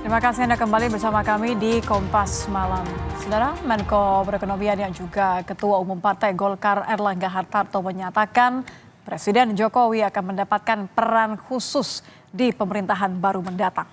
Terima kasih Anda kembali bersama kami di Kompas Malam. Saudara, Menko Perekonomian yang juga Ketua Umum Partai Golkar Erlangga Hartarto menyatakan Presiden Jokowi akan mendapatkan peran khusus di pemerintahan baru mendatang.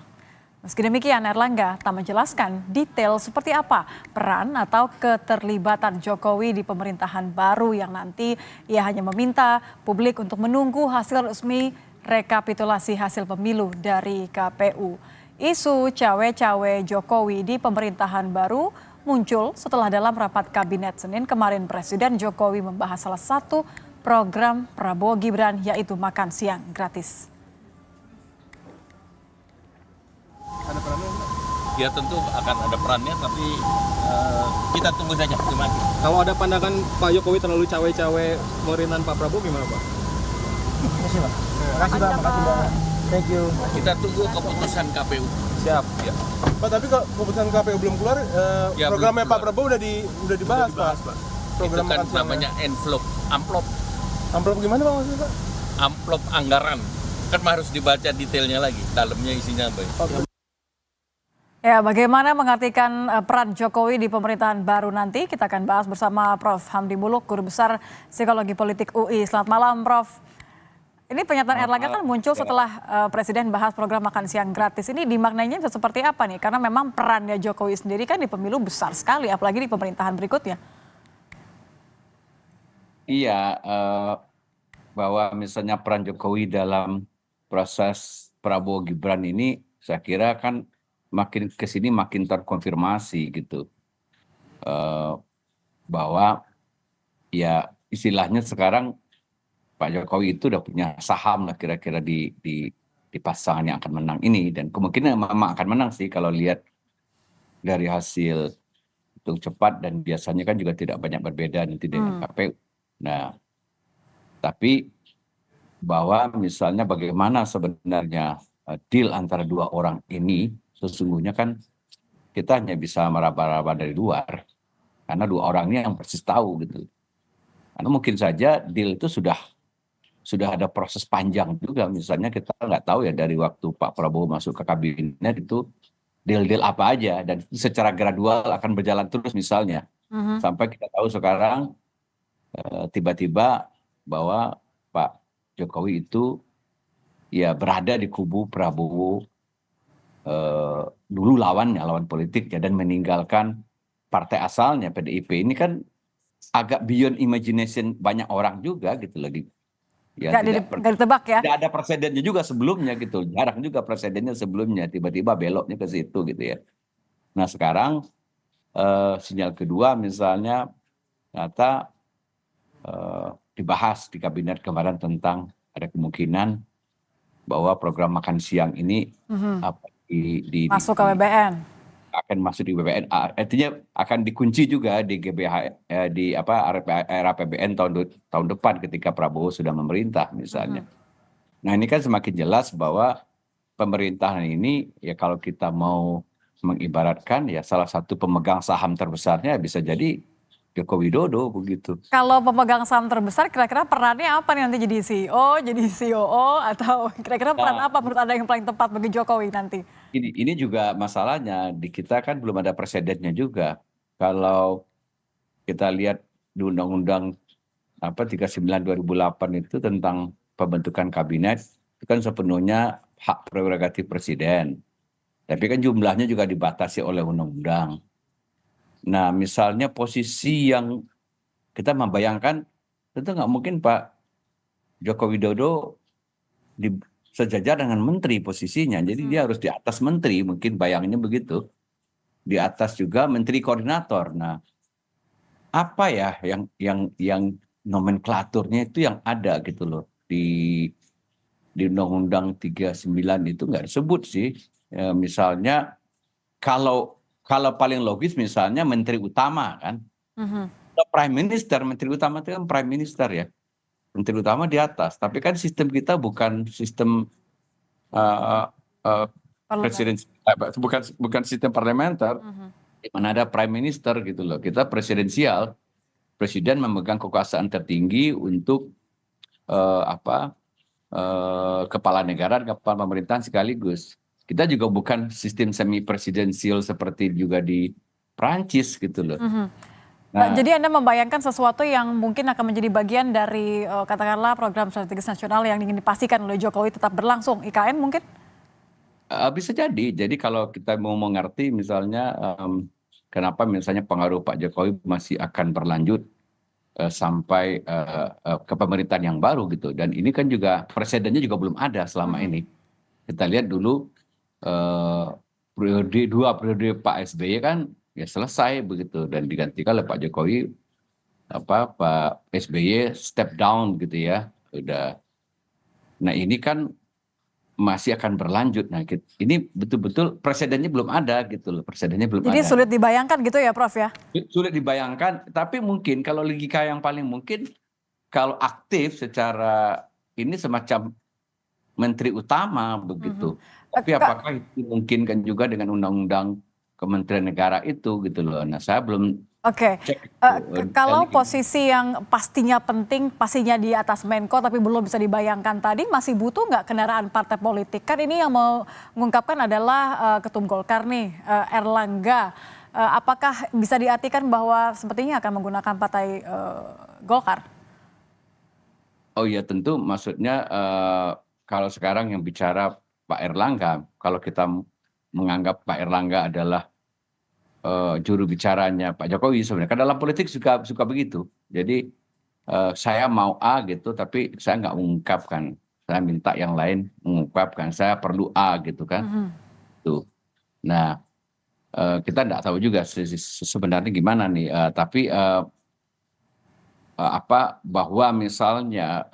Meski demikian, Erlangga tak menjelaskan detail seperti apa peran atau keterlibatan Jokowi di pemerintahan baru yang nanti ia hanya meminta publik untuk menunggu hasil resmi rekapitulasi hasil pemilu dari KPU. Isu cawe-cawe Jokowi di pemerintahan baru muncul setelah dalam rapat kabinet Senin kemarin Presiden Jokowi membahas salah satu program Prabowo Gibran yaitu makan siang gratis. Ada perannya enggak? Ya tentu akan ada perannya, tapi kita tunggu saja. Gimana? Kalau ada pandangan Pak Jokowi terlalu cawe-cawe pemerintahan Pak Prabowo gimana Pak? Terima kasih Pak. Thank you. Kita tunggu keputusan KPU. Siap. Ya. Pak, tapi kalau keputusan KPU belum keluar, Ya, programnya belum Pak keluar. Prabowo udah dibahas, Pak. Itu Program kan makan siang. namanya envelope, amplop, Amplop gimana Pak maksudnya Pak? amplop anggaran. Kan harus dibaca detailnya lagi, dalamnya isinya apa. Ya, bagaimana mengartikan peran Jokowi di pemerintahan baru nanti? Kita akan bahas bersama Prof. Hamdi Muluk, Guru Besar Psikologi Politik UI. Selamat malam, Prof. Ini pernyataan Erlangga kan muncul setelah Presiden bahas program makan siang gratis. Ini dimaknainya seperti apa nih? Karena memang perannya Jokowi sendiri kan di pemilu besar sekali, apalagi di pemerintahan berikutnya. Iya, bahwa misalnya peran Jokowi dalam proses Prabowo Gibran ini saya kira kan makin kesini makin terkonfirmasi gitu. Bahwa ya istilahnya sekarang Pak Jokowi itu udah punya saham lah kira-kira di pasangan yang akan menang ini. Dan kemungkinan memang akan menang sih kalau lihat dari hasil hitung cepat dan biasanya kan juga tidak banyak berbeda nanti dengan KPU. Nah, tapi bahwa misalnya bagaimana sebenarnya deal antara dua orang ini sesungguhnya kan kita hanya bisa meraba-raba dari luar karena dua orang ini yang persis tahu gitu. Karena mungkin saja deal itu sudah ada proses panjang juga, misalnya kita nggak tahu ya dari waktu Pak Prabowo masuk ke kabinet itu deal-deal apa aja dan secara gradual akan berjalan terus misalnya sampai kita tahu sekarang tiba-tiba bahwa Pak Jokowi itu ya berada di kubu Prabowo dulu lawan politiknya dan meninggalkan partai asalnya PDIP. Ini kan agak beyond imagination banyak orang juga gitu lagi. Ya, Nggak ditebak ya? tidak ada presidennya juga sebelumnya gitu, jarang juga presidennya sebelumnya tiba-tiba beloknya ke situ gitu ya. Nah sekarang sinyal kedua misalnya ternyata dibahas di kabinet kemarin tentang ada kemungkinan bahwa program makan siang ini Masuk ke BBN. akan masuk di BPN, artinya akan dikunci juga di GBH di era APBN tahun depan ketika Prabowo sudah memerintah misalnya. Nah ini kan semakin jelas bahwa pemerintahan ini ya kalau kita mau mengibaratkan ya salah satu pemegang saham terbesarnya bisa jadi Joko Widodo begitu. Kalau pemegang saham terbesar kira-kira perannya apa nih nanti jadi CEO, jadi COO atau kira-kira peran apa menurut Anda yang paling tepat bagi Jokowi nanti? Ini juga masalahnya di kita kan belum ada presidennya juga. Kalau kita lihat di Undang-Undang 39 2008 itu tentang pembentukan kabinet itu kan sepenuhnya hak prerogatif presiden. Tapi kan jumlahnya juga dibatasi oleh undang-undang. Nah, misalnya posisi yang kita membayangkan tentu nggak mungkin Pak Joko Widodo sejajar dengan menteri posisinya. Jadi dia harus di atas menteri, mungkin bayangnya begitu. Di atas juga menteri koordinator. Nah, apa ya yang nomenklaturnya itu yang ada gitu loh. Di Undang-Undang 39 itu nggak disebut sih. Misalnya kalau paling logis misalnya menteri utama kan. Prime Minister, menteri utama itu kan Prime Minister ya. Menteri utama di atas, tapi kan sistem kita bukan sistem presiden, bukan sistem parlementer, di mana ada prime minister gitu loh. Kita presidensial, presiden memegang kekuasaan tertinggi untuk kepala negara dan kepala pemerintahan sekaligus. kita juga bukan sistem semi presidensial seperti juga di Prancis gitu loh. Nah, Jadi Anda membayangkan sesuatu yang mungkin akan menjadi bagian dari katakanlah program strategis nasional yang ingin dipastikan oleh Jokowi tetap berlangsung, IKN mungkin? bisa jadi. Jadi kalau kita mau mengerti misalnya kenapa misalnya pengaruh Pak Jokowi masih akan berlanjut sampai ke pemerintahan yang baru gitu. Dan ini kan juga presidennya juga belum ada selama ini. Kita lihat dulu dua periode Pak SBY kan ya selesai begitu dan digantikan oleh Pak Jokowi, Pak SBY step down gitu ya. Udah. Nah ini kan masih akan berlanjut. Nah ini betul-betul presidennya belum ada gitu loh. Presidennya belum Jadi ada. sulit dibayangkan gitu ya Prof ya? Sulit dibayangkan, tapi mungkin kalau logika yang paling mungkin kalau aktif secara ini semacam menteri utama begitu. Tapi apakah itu dimungkinkan juga dengan undang-undang Kementerian Negara itu gitu loh. Nah saya belum Oke, cek. kalau posisi yang pastinya penting, pastinya di atas Menko tapi belum bisa dibayangkan tadi, masih butuh nggak kendaraan partai politik? Kan ini yang mau mengungkapkan adalah Ketum Golkar nih, Erlangga. Apakah bisa diartikan bahwa sepertinya akan menggunakan partai Golkar? Oh iya tentu maksudnya kalau sekarang yang bicara Pak Erlangga, kalau kita menganggap Pak Erlangga adalah juru bicaranya Pak Jokowi sebenarnya. Kan dalam politik suka begitu. Jadi saya mau A gitu, tapi saya nggak mengungkapkan. Saya minta yang lain mengungkapkan. Saya perlu A gitu kan. Tuh. Nah kita nggak tahu juga sebenarnya gimana nih. Tapi bahwa misalnya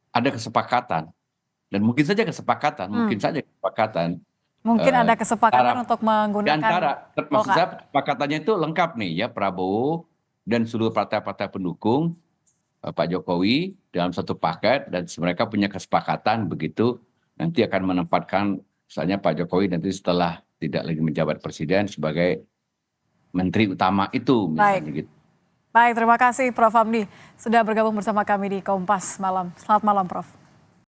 ada kesepakatan dan mungkin saja kesepakatan, Mungkin ada kesepakatan untuk di menggunakan antara maksud Golkar. saya kesepakatannya itu lengkap nih ya Prabowo dan seluruh partai-partai pendukung Pak Jokowi dalam satu paket dan mereka punya kesepakatan begitu nanti akan menempatkan misalnya Pak Jokowi nanti setelah tidak lagi menjabat presiden sebagai menteri utama itu misalnya gitu. Baik, terima kasih Prof. Hamdi sudah bergabung bersama kami di Kompas Malam. Selamat malam Prof.